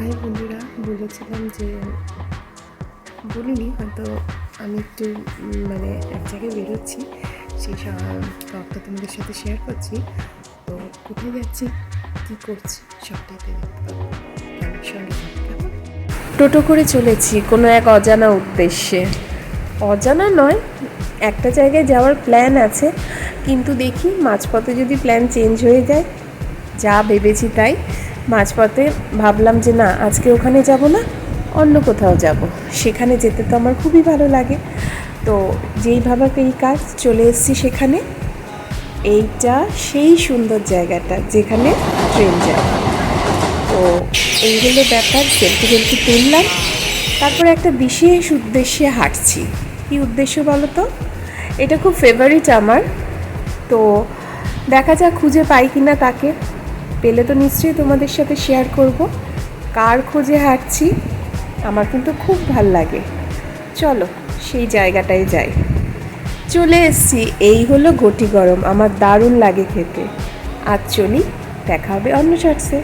High বন্ধুরা, বলেছিলাম যে বলিনি হয়তো আমি একটু এক জায়গায় বেরোচ্ছি, সেই ব্লগটা তোমাদের সাথে শেয়ার করছি। তো কোথায় যাচ্ছি, কী করছি সবটাই দেখতে পাবো। আমার সঙ্গে কেমন টোটো করে চলেছি কোনো এক অজানা উদ্দেশ্যে। অজানা নয়, একটা জায়গায় যাওয়ার প্ল্যান আছে, কিন্তু দেখি মাঝপথে যদি প্ল্যান চেঞ্জ হয়ে যায়। যা ভেবেছি তাই। মাঝপথে ভাবলাম যে না, আজকে ওখানে যাব না, অন্য কোথাও যাব। সেখানে যেতে তো আমার খুবই ভালো লাগে। তো যেই ভাবাকে এই কাজ, চলে এসেছি সেখানে। এইটা সেই সুন্দর জায়গাটা যেখানে ট্রেন যায়। তো এই হলো ব্যাপার। সেলফি তুললাম, তারপরে একটা বিশেষ উদ্দেশ্যে হাঁটছি। কী উদ্দেশ্য বলো তো? এটা খুব ফেভারিট আমার। তো দেখা যাক খুঁজে পাই কিনা তাকে। পেলে তো নিশ্চয়ই তোমাদের সাথে শেয়ার করব কার খোঁজে হাঁটছি। আমার কিন্তু খুব ভাল লাগে। চলো সেই জায়গাটায় যাই। চলে এসছি। এই হলো ঘটি গরম, আমার দারুণ লাগে খেতে। আজ চলি, দেখা হবে অন্য শর্টসে।